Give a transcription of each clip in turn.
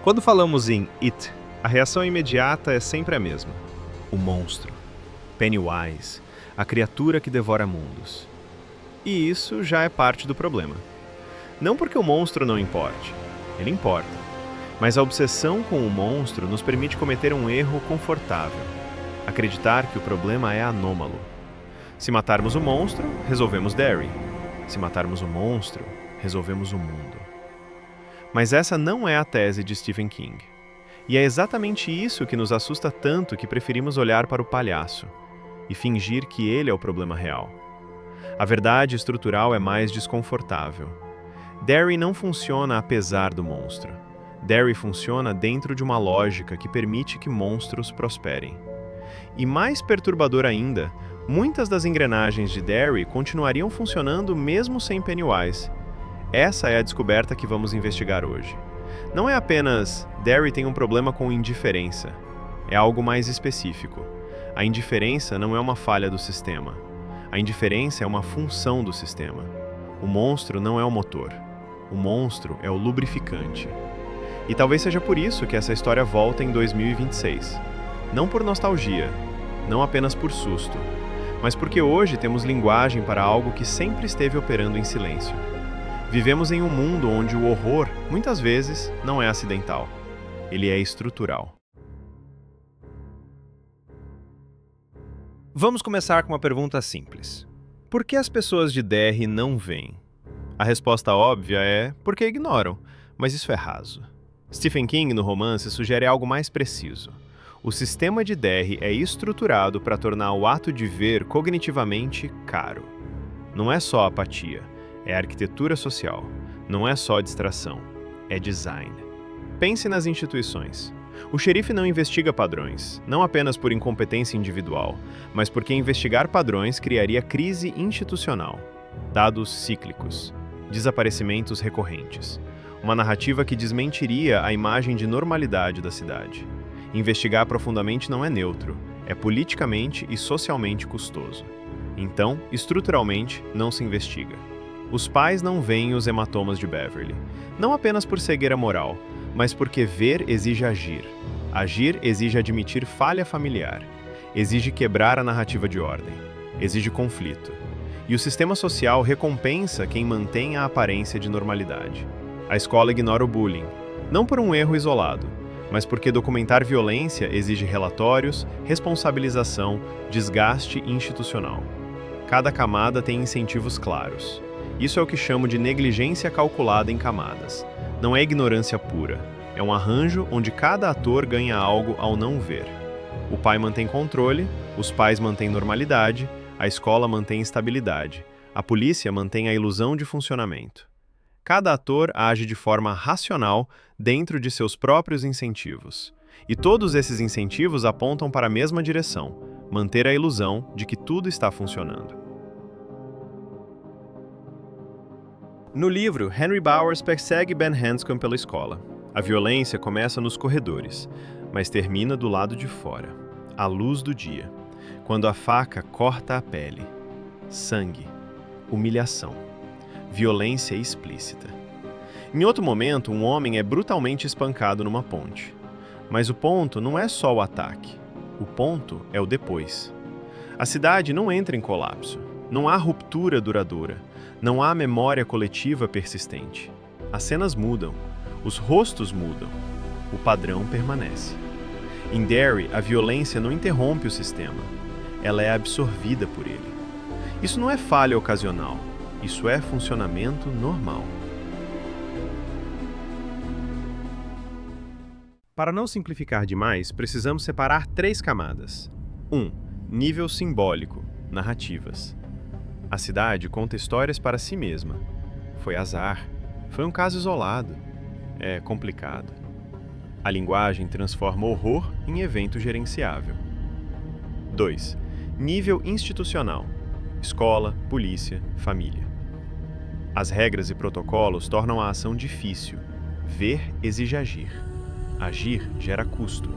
Quando falamos em It, a reação imediata é sempre a mesma. O monstro. Pennywise, a criatura que devora mundos. E isso já é parte do problema. Não porque o monstro não importe. Ele importa. Mas a obsessão com o monstro nos permite cometer um erro confortável. Acreditar que o problema é anômalo. Se matarmos o monstro, resolvemos Derry. Se matarmos o monstro, resolvemos o mundo. Mas essa não é a tese de Stephen King. E é exatamente isso que nos assusta tanto que preferimos olhar para o palhaço e fingir que ele é o problema real. A verdade estrutural é mais desconfortável. Derry não funciona apesar do monstro. Derry funciona dentro de uma lógica que permite que monstros prosperem. E mais perturbador ainda, muitas das engrenagens de Derry continuariam funcionando mesmo sem Pennywise. Essa é a descoberta que vamos investigar hoje. Não é apenas Derry tem um problema com indiferença. É algo mais específico. A indiferença não é uma falha do sistema. A indiferença é uma função do sistema. O monstro não é o motor. O monstro é o lubrificante. E talvez seja por isso que essa história volta em 2026. Não por nostalgia, não apenas por susto, mas porque hoje temos linguagem para algo que sempre esteve operando em silêncio. Vivemos em um mundo onde o horror, muitas vezes, não é acidental. Ele é estrutural. Vamos começar com uma pergunta simples. Por que as pessoas de Derry não veem? A resposta óbvia é porque ignoram, mas isso é raso. Stephen King, no romance, sugere algo mais preciso. O sistema de Derry é estruturado para tornar o ato de ver cognitivamente caro. Não é só apatia. É arquitetura social. Não é só distração. É design. Pense nas instituições. O xerife não investiga padrões, não apenas por incompetência individual, mas porque investigar padrões criaria crise institucional, dados cíclicos, desaparecimentos recorrentes, uma narrativa que desmentiria a imagem de normalidade da cidade. Investigar profundamente não é neutro, é politicamente e socialmente custoso. Então, estruturalmente, não se investiga. Os pais não veem os hematomas de Beverly, não apenas por cegueira moral, mas porque ver exige agir. Agir exige admitir falha familiar, exige quebrar a narrativa de ordem, exige conflito. E o sistema social recompensa quem mantém a aparência de normalidade. A escola ignora o bullying, não por um erro isolado, mas porque documentar violência exige relatórios, responsabilização, desgaste institucional. Cada camada tem incentivos claros. Isso é o que chamo de negligência calculada em camadas. Não é ignorância pura. É um arranjo onde cada ator ganha algo ao não ver. O pai mantém controle, os pais mantêm normalidade, a escola mantém estabilidade, a polícia mantém a ilusão de funcionamento. Cada ator age de forma racional dentro de seus próprios incentivos. E todos esses incentivos apontam para a mesma direção, manter a ilusão de que tudo está funcionando. No livro, Henry Bowers persegue Ben Hanscom pela escola. A violência começa nos corredores, mas termina do lado de fora, à luz do dia, quando a faca corta a pele. Sangue, humilhação, violência explícita. Em outro momento, um homem é brutalmente espancado numa ponte. Mas o ponto não é só o ataque. O ponto é o depois. A cidade não entra em colapso. Não há ruptura duradoura. Não há memória coletiva persistente. As cenas mudam. Os rostos mudam. O padrão permanece. Em Derry, a violência não interrompe o sistema. Ela é absorvida por ele. Isso não é falha ocasional. Isso é funcionamento normal. Para não simplificar demais, precisamos separar 3 camadas. 1. Nível simbólico, narrativas. A cidade conta histórias para si mesma. Foi azar. Foi um caso isolado. É complicado. A linguagem transforma horror em evento gerenciável. 2. Nível institucional. Escola, polícia, família. As regras e protocolos tornam a ação difícil. Ver exige agir. Agir gera custo.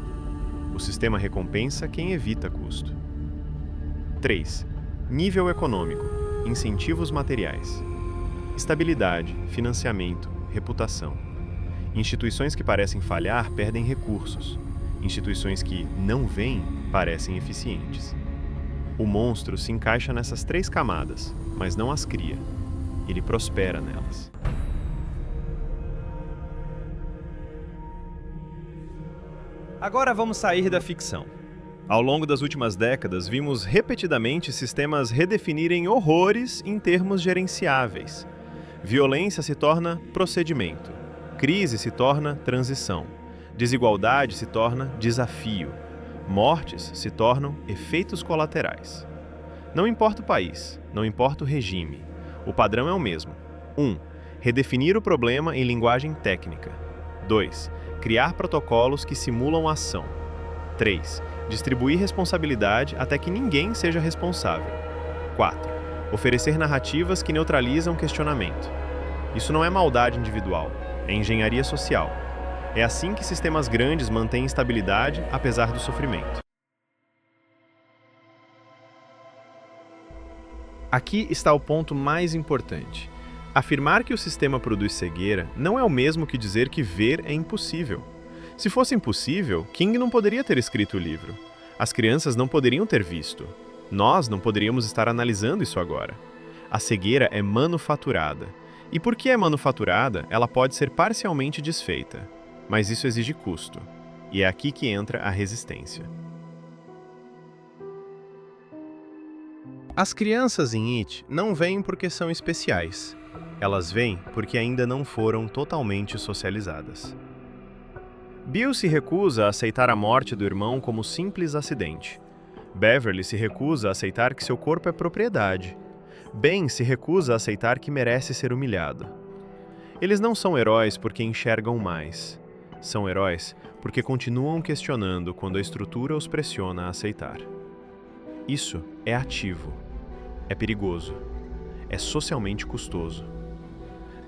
O sistema recompensa quem evita custo. 3. Nível econômico. Incentivos materiais. Estabilidade, financiamento, reputação. Instituições que parecem falhar perdem recursos. Instituições que não veem parecem eficientes. O monstro se encaixa nessas 3 camadas, mas não as cria. Ele prospera nelas. Agora vamos sair da ficção. Ao longo das últimas décadas, vimos repetidamente sistemas redefinirem horrores em termos gerenciáveis. Violência se torna procedimento. Crise se torna transição. Desigualdade se torna desafio. Mortes se tornam efeitos colaterais. Não importa o país, não importa o regime. O padrão é o mesmo. 1. Redefinir o problema em linguagem técnica. 2. Criar protocolos que simulam a ação. 3. Distribuir responsabilidade até que ninguém seja responsável. 4. Oferecer narrativas que neutralizam questionamento. Isso não é maldade individual, é engenharia social. É assim que sistemas grandes mantêm estabilidade apesar do sofrimento. Aqui está o ponto mais importante. Afirmar que o sistema produz cegueira não é o mesmo que dizer que ver é impossível. Se fosse impossível, King não poderia ter escrito o livro. As crianças não poderiam ter visto. Nós não poderíamos estar analisando isso agora. A cegueira é manufaturada. E porque é manufaturada, ela pode ser parcialmente desfeita. Mas isso exige custo. E é aqui que entra a resistência. As crianças em It não veem porque são especiais. Elas veem porque ainda não foram totalmente socializadas. Bill se recusa a aceitar a morte do irmão como simples acidente. Beverly se recusa a aceitar que seu corpo é propriedade. Ben se recusa a aceitar que merece ser humilhado. Eles não são heróis porque enxergam mais. São heróis porque continuam questionando quando a estrutura os pressiona a aceitar. Isso é ativo. É perigoso. É socialmente custoso.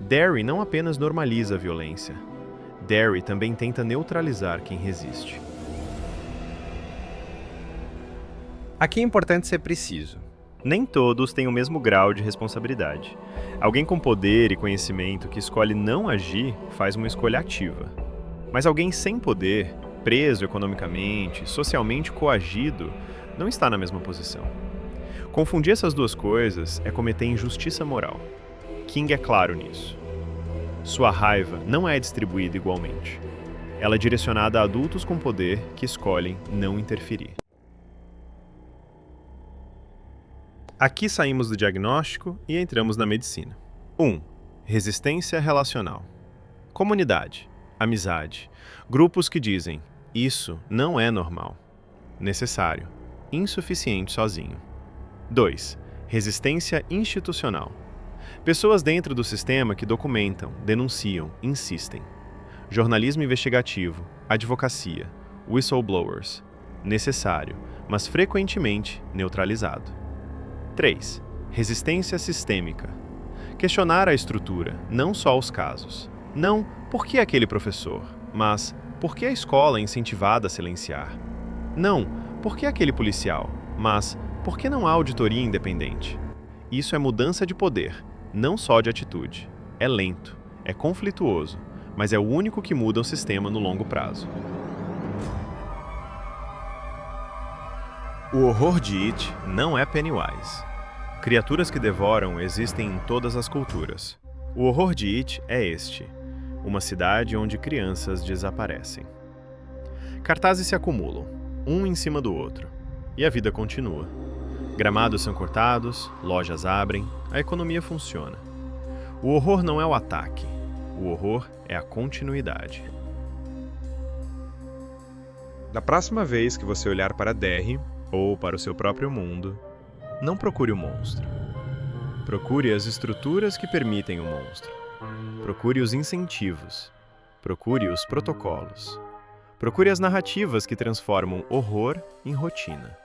Derry não apenas normaliza a violência. Derry também tenta neutralizar quem resiste. Aqui é importante ser preciso. Nem todos têm o mesmo grau de responsabilidade. Alguém com poder e conhecimento que escolhe não agir faz uma escolha ativa. Mas alguém sem poder, preso economicamente, socialmente coagido, não está na mesma posição. Confundir essas duas coisas é cometer injustiça moral. King é claro nisso. Sua raiva não é distribuída igualmente. Ela é direcionada a adultos com poder que escolhem não interferir. Aqui saímos do diagnóstico e entramos na medicina. 1. Resistência relacional. Comunidade, amizade, grupos que dizem, isso não é normal, necessário, insuficiente sozinho. 2. Resistência institucional. Pessoas dentro do sistema que documentam, denunciam, insistem. Jornalismo investigativo, advocacia, whistleblowers. Necessário, mas frequentemente neutralizado. 3. Resistência sistêmica. Questionar a estrutura, não só os casos. Não por que aquele professor, mas por que a escola é incentivada a silenciar. Não por que aquele policial, mas por que não há auditoria independente. Isso é mudança de poder, não só de atitude. É lento, é conflituoso, mas é o único que muda o sistema no longo prazo. O horror de It não é Pennywise. Criaturas que devoram existem em todas as culturas. O horror de It é este: uma cidade onde crianças desaparecem. Cartazes se acumulam, um em cima do outro, e a vida continua. Gramados são cortados, lojas abrem, a economia funciona. O horror não é o ataque, o horror é a continuidade. Da próxima vez que você olhar para Derry, ou para o seu próprio mundo, não procure o monstro. Procure as estruturas que permitem o monstro. Procure os incentivos. Procure os protocolos. Procure as narrativas que transformam horror em rotina.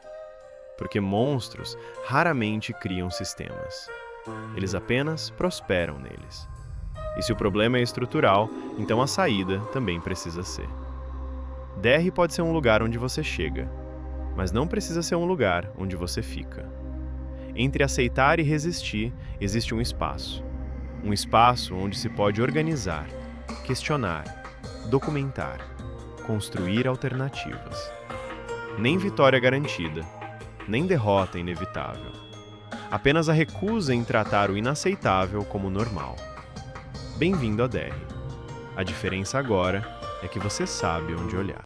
Porque monstros raramente criam sistemas. Eles apenas prosperam neles. E se o problema é estrutural, então a saída também precisa ser. Derry pode ser um lugar onde você chega, mas não precisa ser um lugar onde você fica. Entre aceitar e resistir existe um espaço. Um espaço onde se pode organizar, questionar, documentar, construir alternativas. Nem vitória garantida, nem derrota inevitável. Apenas a recusa em tratar o inaceitável como normal. Bem-vindo à DR. A diferença agora é que você sabe onde olhar.